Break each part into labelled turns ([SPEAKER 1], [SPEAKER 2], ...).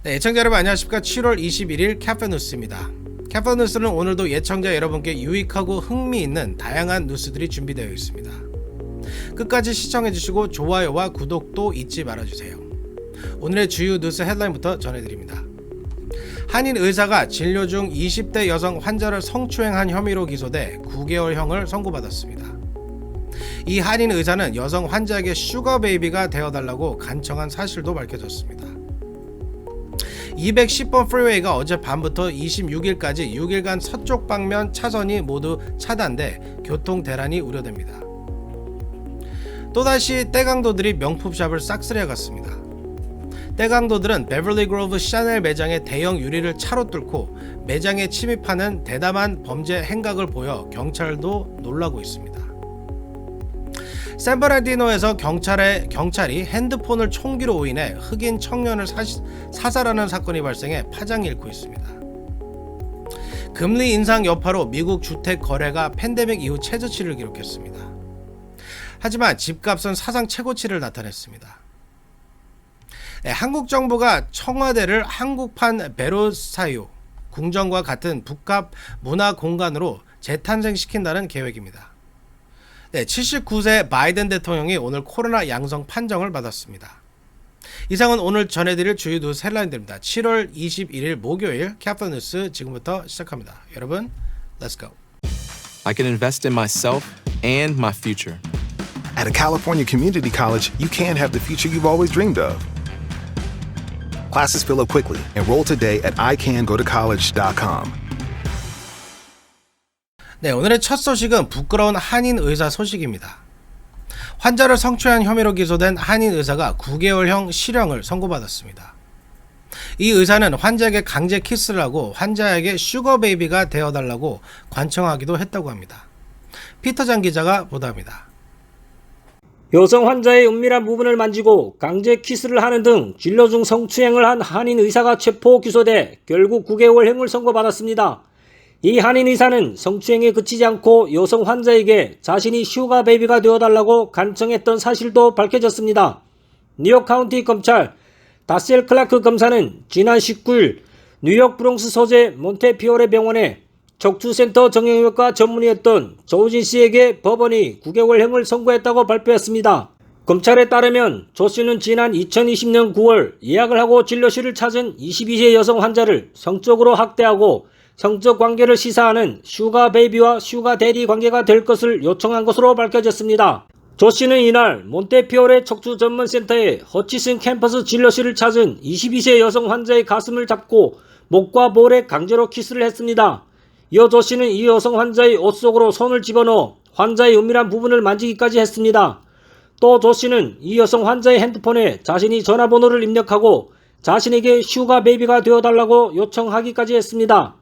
[SPEAKER 1] 네, 애청자 여러분 안녕하십니까. 7월 21일 캐페뉴스입니다. 캐페뉴스는 오늘도 예청자 여러분께 유익하고 흥미있는 다양한 뉴스들이 준비되어 있습니다. 끝까지 시청해주시고 좋아요와 구독도 잊지 말아주세요. 오늘의 주요 뉴스 헤드라인부터 전해드립니다. 한인 의사가 진료 중 20대 여성 환자를 성추행한 혐의로 기소돼 9개월형을 선고받았습니다. 이 한인 의사는 여성 환자에게 슈거베이비가 되어달라고 간청한 사실도 밝혀졌습니다. 210번 프리웨이가 어젯밤부터 26일까지 6일간 서쪽 방면 차선이 모두 차단돼 교통 대란이 우려됩니다. 또다시 떼강도들이 명품샵을 싹쓸이해갔습니다. 떼강도들은 베벌리 그로브 샤넬 매장의 대형 유리를 차로 뚫고 매장에 침입하는 대담한 범죄 행각을 보여 경찰도 놀라고 있습니다. 샌버나디노에서 경찰이 핸드폰을 총기로 오인해 흑인 청년을 사살하는 사건이 발생해 파장이 일고 있습니다. 금리 인상 여파로 미국 주택 거래가 팬데믹 이후 최저치를 기록했습니다. 하지만 집값은 사상 최고치를 나타냈습니다. 한국 정부가 청와대를 한국판 베르사유 궁전과 같은 북합 문화 공간으로 재탄생시킨다는 계획입니다. 79세 바이든 대통령이 오늘 코로나 양성 판정을 받았습니다. 이상은 오늘 전해드릴 주요 뉴스 헤드라인들입니다. 7월 21일 목요일 캐페뉴스 지금부터 시작합니다. 여러분, let's go.
[SPEAKER 2] I can invest in myself and my future.
[SPEAKER 3] At a California community college, you can have the future you've always dreamed of. Classes fill up quickly. Enroll today at icangotocollege.com.
[SPEAKER 1] 네, 오늘의 첫 소식은 부끄러운 한인 의사 소식입니다. 환자를 성추행한 혐의로 기소된 한인 의사가 9개월형 실형을 선고받았습니다. 이 의사는 환자에게 강제 키스를 하고 환자에게 슈거베이비가 되어달라고 관청하기도 했다고 합니다. 피터장 기자가 보도합니다.
[SPEAKER 4] 여성 환자의 은밀한 부분을 만지고 강제 키스를 하는 등 진료 중 성추행을 한 한인 의사가 체포 기소돼 결국 9개월형을 선고받았습니다. 이 한인 의사는 성추행에 그치지 않고 여성 환자에게 자신이 슈가 베이비가 되어달라고 간청했던 사실도 밝혀졌습니다. 뉴욕 카운티 검찰 다셀 클라크 검사는 지난 19일 뉴욕 브롱스 소재 몬테피오레 병원에 척추센터 정형외과 전문의였던 조우진 씨에게 법원이 9개월형을 선고했다고 발표했습니다. 검찰에 따르면 조 씨는 지난 2020년 9월 예약을 하고 진료실을 찾은 22세 여성 환자를 성적으로 학대하고 성적 관계를 시사하는 슈가 베이비와 슈가 데디 관계가 될 것을 요청한 것으로 밝혀졌습니다. 조 씨는 이날 몬테피오레 척추 전문 센터의 허치슨 캠퍼스 진료실을 찾은 22세 여성 환자의 가슴을 잡고 목과 볼에 강제로 키스를 했습니다. 이어 조 씨는 이 여성 환자의 옷 속으로 손을 집어넣어 환자의 은밀한 부분을 만지기까지 했습니다. 또 조 씨는 이 여성 환자의 핸드폰에 자신이 전화번호를 입력하고 자신에게 슈가 베이비가 되어달라고 요청하기까지 했습니다.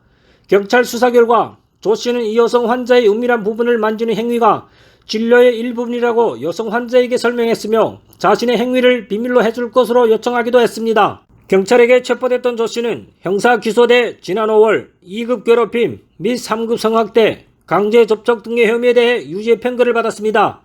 [SPEAKER 4] 경찰 수사 결과 조 씨는 이 여성 환자의 은밀한 부분을 만지는 행위가 진료의 일부분이라고 여성 환자에게 설명했으며 자신의 행위를 비밀로 해줄 것으로 요청하기도 했습니다. 경찰에게 체포됐던 조 씨는 형사 기소돼 지난 5월 2급 괴롭힘 및 3급 성학대, 강제 접촉 등의 혐의에 대해 유죄 판결을 받았습니다.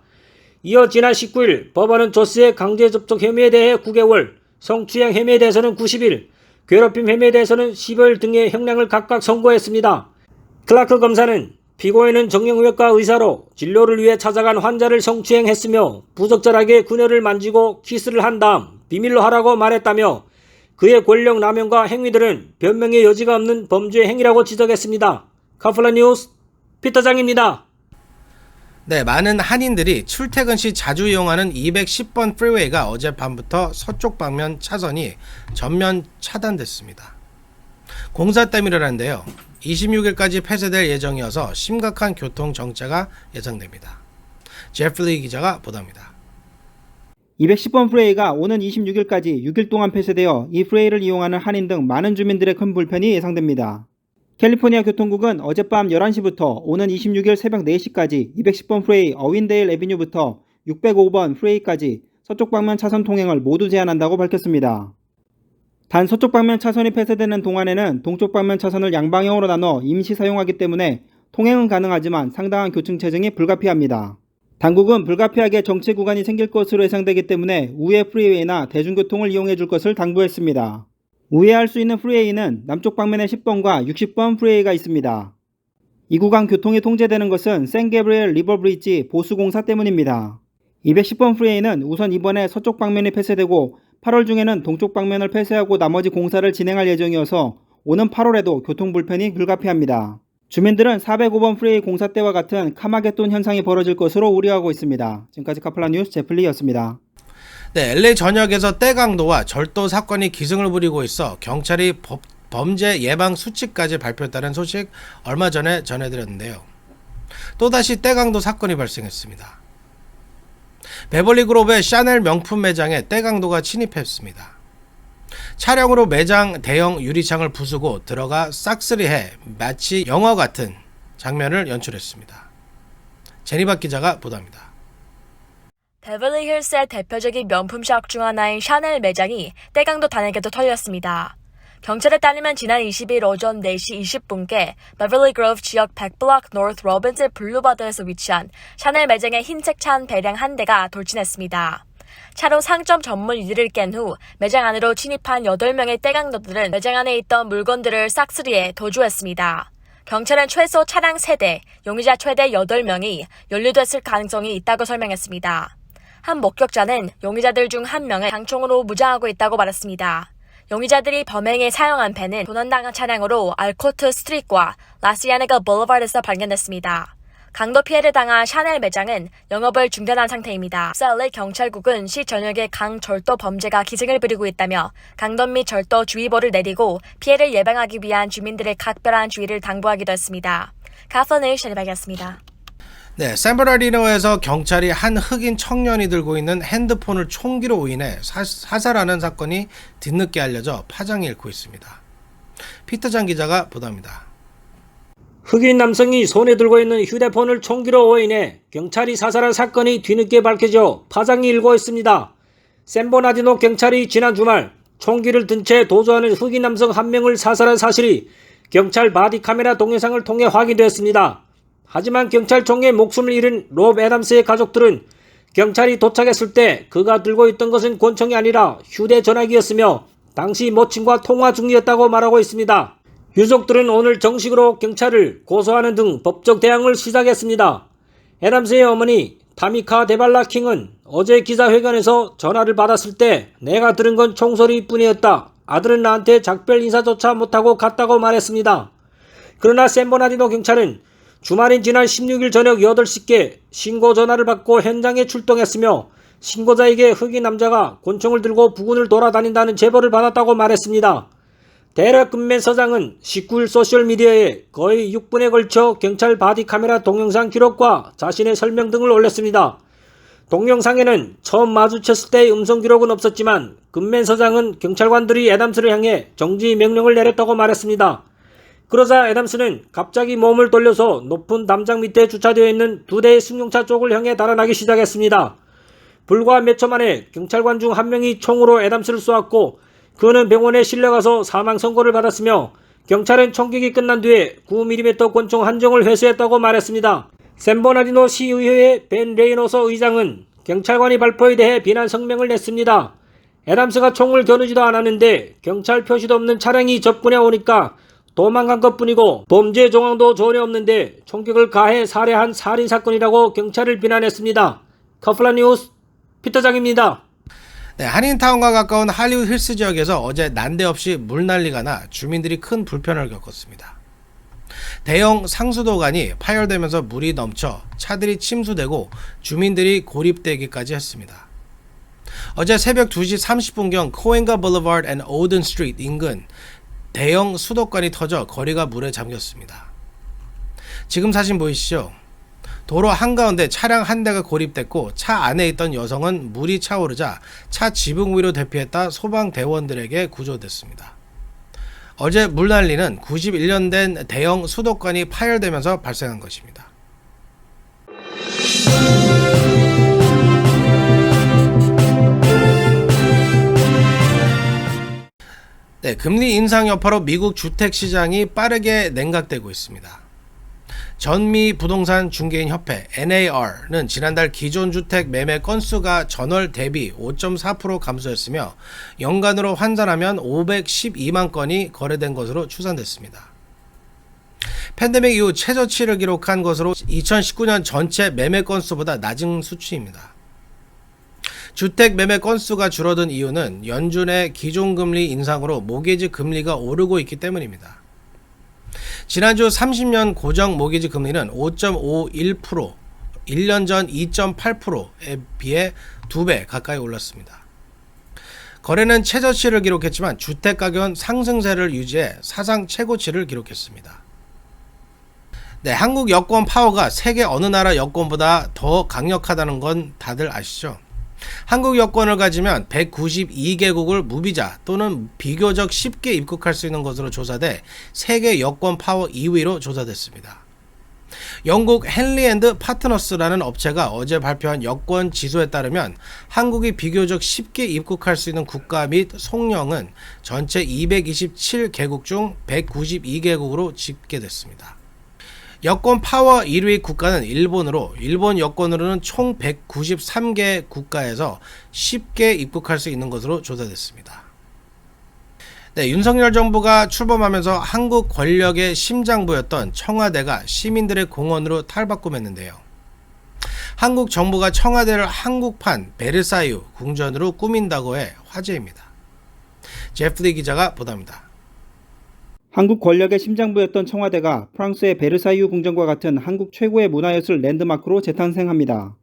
[SPEAKER 4] 이어 지난 19일 법원은 조 씨의 강제 접촉 혐의에 대해 9개월, 성추행 혐의에 대해서는 90일, 괴롭힘 혐의에 대해서는 15일 등의 형량을 각각 선고했습니다. 클라크 검사는 피고인은 정형외과 의사로 진료를 위해 찾아간 환자를 성추행했으며 부적절하게 그녀를 만지고 키스를 한 다음 비밀로 하라고 말했다며 그의 권력 남용과 행위들은 변명의 여지가 없는 범죄 행위라고 지적했습니다. 카플라 뉴스 피터장입니다.
[SPEAKER 1] 네, 많은 한인들이 출퇴근 시 자주 이용하는 210번 프리웨이가 어젯밤부터 서쪽 방면 차선이 전면 차단됐습니다. 공사 때문이라는데요. 26일까지 폐쇄될 예정이어서 심각한 교통 정체가 예상됩니다. 제프리 기자가 보도합니다.
[SPEAKER 5] 210번 프레이가 오는 26일까지 6일 동안 폐쇄되어 이 프레이를 이용하는 한인 등 많은 주민들의 큰 불편이 예상됩니다. 캘리포니아 교통국은 어젯밤 11시부터 오는 26일 새벽 4시까지 210번 프레이 어윈데일 애비뉴부터 605번 프레이까지 서쪽 방면 차선 통행을 모두 제한한다고 밝혔습니다. 단 서쪽 방면 차선이 폐쇄되는 동안에는 동쪽 방면 차선을 양방향으로 나눠 임시 사용하기 때문에 통행은 가능하지만 상당한 교통체증이 불가피합니다. 당국은 불가피하게 정체 구간이 생길 것으로 예상되기 때문에 우회 프리웨이나 대중교통을 이용해 줄 것을 당부했습니다. 우회할 수 있는 프리웨이는 남쪽 방면에 10번과 60번 프리웨이가 있습니다. 이 구간 교통이 통제되는 것은 샌게브리엘 리버 브리지 보수 공사 때문입니다. 210번 프리웨이는 우선 이번에 서쪽 방면이 폐쇄되고 8월 중에는 동쪽 방면을 폐쇄하고 나머지 공사를 진행할 예정이어서 오는 8월에도 교통 불편이 불가피합니다. 주민들은 405번 프리웨이 공사 때와 같은 카마겟돈 현상이 벌어질 것으로 우려하고 있습니다. 지금까지 카플란 뉴스 제플리였습니다.
[SPEAKER 1] 네, LA 전역에서 떼강도와 절도 사건이 기승을 부리고 있어 경찰이 범죄 예방 수칙까지 발표했다는 소식 얼마 전에 전해드렸는데요. 또다시 떼강도 사건이 발생했습니다. 베벌리 그로브의 샤넬 명품 매장에 떼강도가 침입했습니다. 차량으로 매장 대형 유리창을 부수고 들어가 싹쓸이해 마치 영화 같은 장면을 연출했습니다. 제니박 기자가 보도합니다.
[SPEAKER 6] 베벌리 힐스의 대표적인 명품샵 중 하나인 샤넬 매장이 떼강도 단에게도 털렸습니다. 경찰에 따르면 지난 20일 오전 4시 20분께 베벌리 그로브 지역 100블록 노스 로빈스 블루바드에서 위치한 샤넬 매장에 흰색 차 한 배량 한 대가 돌진했습니다. 차로 상점 전문 유리를 깬 후 매장 안으로 침입한 8명의 떼강도들은 매장 안에 있던 물건들을 싹쓸이해 도주했습니다. 경찰은 최소 차량 3대, 용의자 최대 8명이 연루됐을 가능성이 있다고 설명했습니다. 한 목격자는 용의자들 중 한 명을 장총으로 무장하고 있다고 말했습니다. 용의자들이 범행에 사용한 벤은 도난당한 차량으로 알코트 스트리트와 라시아네가 볼리바드에서 발견됐습니다. 강도 피해를 당한 샤넬 매장은 영업을 중단한 상태입니다. LA 경찰국은 시 전역에 강절도 범죄가 기승을 부리고 있다며 강도 및 절도 주의보를 내리고 피해를 예방하기 위한 주민들의 각별한 주의를 당부하기도 했습니다. 카플란 샤니박이었습니다.
[SPEAKER 1] 네, 샌버나리노에서 경찰이 한 흑인 청년이 들고 있는 핸드폰을 총기로 오인해 사살하는 사건이 뒤늦게 알려져 파장이 일고 있습니다. 피터장 기자가 보도합니다.
[SPEAKER 4] 흑인 남성이 손에 들고 있는 휴대폰을 총기로 오인해 경찰이 사살한 사건이 뒤늦게 밝혀져 파장이 일고 있습니다. 샌버나디노 경찰이 지난 주말 총기를 든 채 도주하는 흑인 남성 한 명을 사살한 사실이 경찰 바디카메라 동영상을 통해 확인되었습니다. 하지만 경찰총에 목숨을 잃은 롭 애담스의 가족들은 경찰이 도착했을 때 그가 들고 있던 것은 권총이 아니라 휴대전화기였으며 당시 모친과 통화 중이었다고 말하고 있습니다. 유족들은 오늘 정식으로 경찰을 고소하는 등 법적 대항을 시작했습니다. 애담스의 어머니 타미카 데발라 킹은 어제 기자회견에서 전화를 받았을 때 내가 들은 건 총소리뿐이었다. 아들은 나한테 작별 인사조차 못하고 갔다고 말했습니다. 그러나 샌버나디노 경찰은 주말인 지난 16일 저녁 8시께 신고 전화를 받고 현장에 출동했으며 신고자에게 흑인 남자가 권총을 들고 부근을 돌아다닌다는 제보를 받았다고 말했습니다. 데렉 금맨 서장은 19일 소셜미디어에 거의 6분에 걸쳐 경찰 바디카메라 동영상 기록과 자신의 설명 등을 올렸습니다. 동영상에는 처음 마주쳤을 때의 음성 기록은 없었지만 금맨 서장은 경찰관들이 애담스를 향해 정지 명령을 내렸다고 말했습니다. 그러자 애담스는 갑자기 몸을 돌려서 높은 담장 밑에 주차되어 있는 2대의 승용차 쪽을 향해 달아나기 시작했습니다. 불과 몇 초 만에 경찰관 중 한 명이 총으로 애담스를 쏘았고 그는 병원에 실려가서 사망 선고를 받았으며 경찰은 총격이 끝난 뒤에 9mm 권총 한 정을 회수했다고 말했습니다. 샌버나디노 시의회의 벤 레이노서 의장은 경찰관이 발포에 대해 비난 성명을 냈습니다. 애담스가 총을 겨누지도 않았는데 경찰 표시도 없는 차량이 접근해 오니까 도망간 것뿐이고 범죄 정황도 전혀 없는데 총격을 가해 살해한 살인사건이라고 경찰을 비난했습니다. 카플란 뉴스 피터장입니다.
[SPEAKER 1] 네, 한인타운과 가까운 할리우드 힐스 지역에서 어제 난데없이 물난리가 나 주민들이 큰 불편을 겪었습니다. 대형 상수도관이 파열되면서 물이 넘쳐 차들이 침수되고 주민들이 고립되기까지 했습니다. 어제 새벽 2시 30분경 코엔가 볼리바드 앤 오든 스트리트 인근 대형 수도관이 터져 거리가 물에 잠겼습니다. 지금 사진 보이시죠? 도로 한가운데 차량 한 대가 고립됐고 차 안에 있던 여성은 물이 차오르자 차 지붕 위로 대피했다 소방대원들에게 구조됐습니다. 어제 물난리는 91년 된 대형 수도관이 파열되면서 발생한 것입니다. 네, 금리 인상 여파로 미국 주택 시장이 빠르게 냉각되고 있습니다. 전미 부동산 중개인 협회 NAR는 지난달 기존 주택 매매 건수가 전월 대비 5.4% 감소했으며 연간으로 환산하면 512만 건이 거래된 것으로 추산됐습니다. 팬데믹 이후 최저치를 기록한 것으로 2019년 전체 매매 건수보다 낮은 수치입니다. 주택 매매 건수가 줄어든 이유는 연준의 기존금리 인상으로 모기지 금리가 오르고 있기 때문입니다. 지난주 30년 고정 모기지 금리는 5.51%, 1년 전 2.8%에 비해 2배 가까이 올랐습니다. 거래는 최저치를 기록했지만 주택가격은 상승세를 유지해 사상 최고치를 기록했습니다. 네, 한국 여권 파워가 세계 어느 나라 여권보다 더 강력하다는 건 다들 아시죠? 한국 여권을 가지면 192개국을 무비자 또는 비교적 쉽게 입국할 수 있는 것으로 조사돼 세계 여권 파워 2위로 조사됐습니다. 영국 헨리앤드 파트너스라는 업체가 어제 발표한 여권 지수에 따르면 한국이 비교적 쉽게 입국할 수 있는 국가 및 송령은 전체 227개국 중 192개국으로 집계됐습니다. 여권 파워 1위 국가는 일본으로, 일본 여권으로는 총 193개 국가에서 쉽게 입국할 수 있는 것으로 조사됐습니다. 네, 윤석열 정부가 출범하면서 한국 권력의 심장부였던 청와대가 시민들의 공원으로 탈바꿈했는데요. 한국 정부가 청와대를 한국판 베르사유 궁전으로 꾸민다고 해 화제입니다. 제프리 기자가 보도합니다.
[SPEAKER 5] 한국 권력의 심장부였던 청와대가 프랑스의 베르사유 궁전과 같은 한국 최고의 문화예술 랜드마크로 재탄생합니다.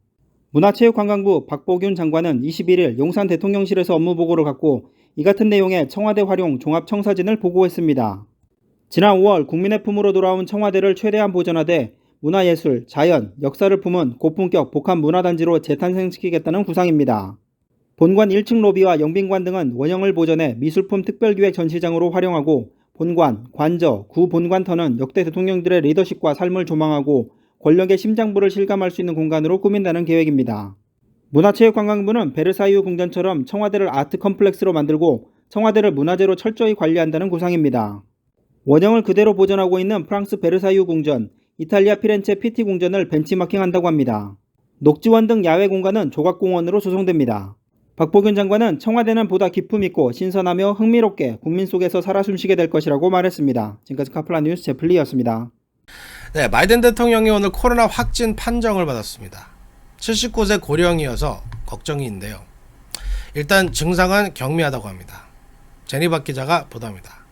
[SPEAKER 5] 문화체육관광부 박보균 장관은 21일 용산 대통령실에서 업무보고를 갖고 이 같은 내용의 청와대 활용 종합청사진을 보고했습니다. 지난 5월 국민의 품으로 돌아온 청와대를 최대한 보존하되 문화예술, 자연, 역사를 품은 고품격 복합문화단지로 재탄생시키겠다는 구상입니다. 본관 1층 로비와 영빈관 등은 원형을 보존해 미술품 특별기획 전시장으로 활용하고 본관, 관저, 구본관터는 역대 대통령들의 리더십과 삶을 조망하고 권력의 심장부를 실감할 수 있는 공간으로 꾸민다는 계획입니다. 문화체육관광부는 베르사유 궁전처럼 청와대를 아트 컴플렉스로 만들고 청와대를 문화재로 철저히 관리한다는 구상입니다. 원형을 그대로 보존하고 있는 프랑스 베르사유 궁전, 이탈리아 피렌체 피티 궁전을 벤치마킹한다고 합니다. 녹지원 등 야외 공간은 조각공원으로 조성됩니다. 박보균 장관은 청와대는 보다 기품 있고 신선하며 흥미롭게 국민 속에서 살아 숨쉬게 될 것이라고 말했습니다. 지금까지 카플라 뉴스 제플리였습니다.
[SPEAKER 1] 네, 바이든 대통령이 오늘 코로나 확진 판정을 받았습니다. 79세 고령이어서 걱정인데요. 일단 증상은 경미하다고 합니다. 제니박 기자가 보도합니다.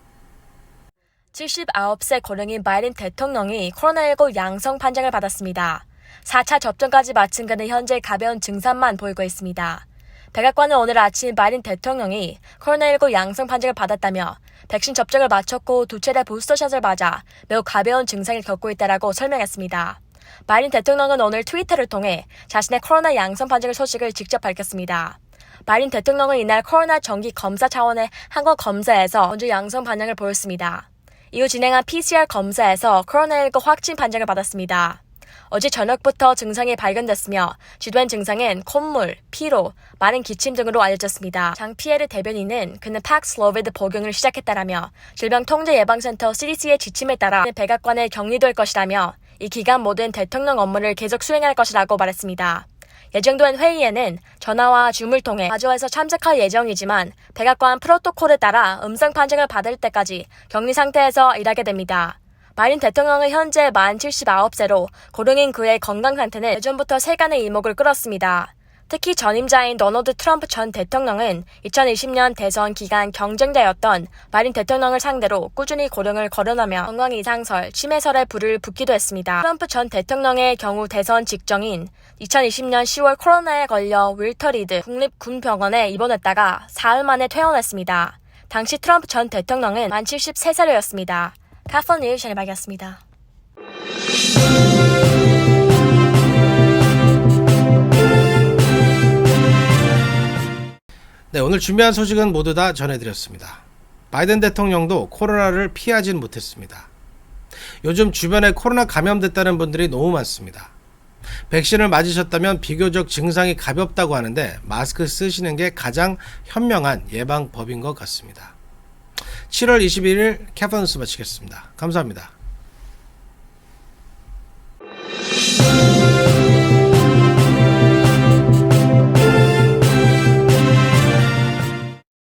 [SPEAKER 6] 79세 고령인 바이든 대통령이 코로나19 양성 판정을 받았습니다. 4차 접종까지 마친 그는 현재 가벼운 증상만 보이고 있습니다. 백악관은 오늘 아침 바이든 대통령이 코로나19 양성 판정을 받았다며 백신 접종을 마쳤고 2차례 부스터샷을 맞아 매우 가벼운 증상을 겪고 있다라고 설명했습니다. 바이든 대통령은 오늘 트위터를 통해 자신의 코로나 양성 판정 소식을 직접 밝혔습니다. 바이든 대통령은 이날 코로나 정기 검사 차원의 항원 검사에서 먼저 양성 반응을 보였습니다. 이후 진행한 PCR 검사에서 코로나19 확진 판정을 받았습니다. 어제 저녁부터 증상이 발견됐으며 주된 증상은 콧물, 피로, 마른 기침 등으로 알려졌습니다. 장 피에르 대변인은 그는 팍슬로비드 복용을 시작했다라며 질병통제예방센터 CDC의 지침에 따라 백악관에 격리될 것이라며 이 기간 모든 대통령 업무를 계속 수행할 것이라고 말했습니다. 예정된 회의에는 전화와 줌을 통해 마주해서 참석할 예정이지만 백악관 프로토콜에 따라 음성 판정을 받을 때까지 격리 상태에서 일하게 됩니다. 바이든 대통령은 현재 만 79세로 고령인 그의 건강 상태는 예전부터 세간의 이목을 끌었습니다. 특히 전임자인 도널드 트럼프 전 대통령은 2020년 대선 기간 경쟁자였던 바이든 대통령을 상대로 꾸준히 고령을 거론하며 건강 이상설, 치매설에 불을 붙기도 했습니다. 트럼프 전 대통령의 경우 대선 직전인 2020년 10월 코로나에 걸려 윌터 리드 국립군병원에 입원했다가 사흘 만에 퇴원했습니다. 당시 트럼프 전 대통령은 만 73살이었습니다. 카플라 뉴스 제니박이었습니다.
[SPEAKER 1] 네, 오늘 준비한 소식은 모두 다 전해드렸습니다. 바이든 대통령도 코로나를 피하진 못했습니다. 요즘 주변에 코로나 감염됐다는 분들이 너무 많습니다. 백신을 맞으셨다면 비교적 증상이 가볍다고 하는데 마스크 쓰시는 게 가장 현명한 예방법인 것 같습니다. 7월 21일 캐퍼뉴스 마치겠습니다. 감사합니다.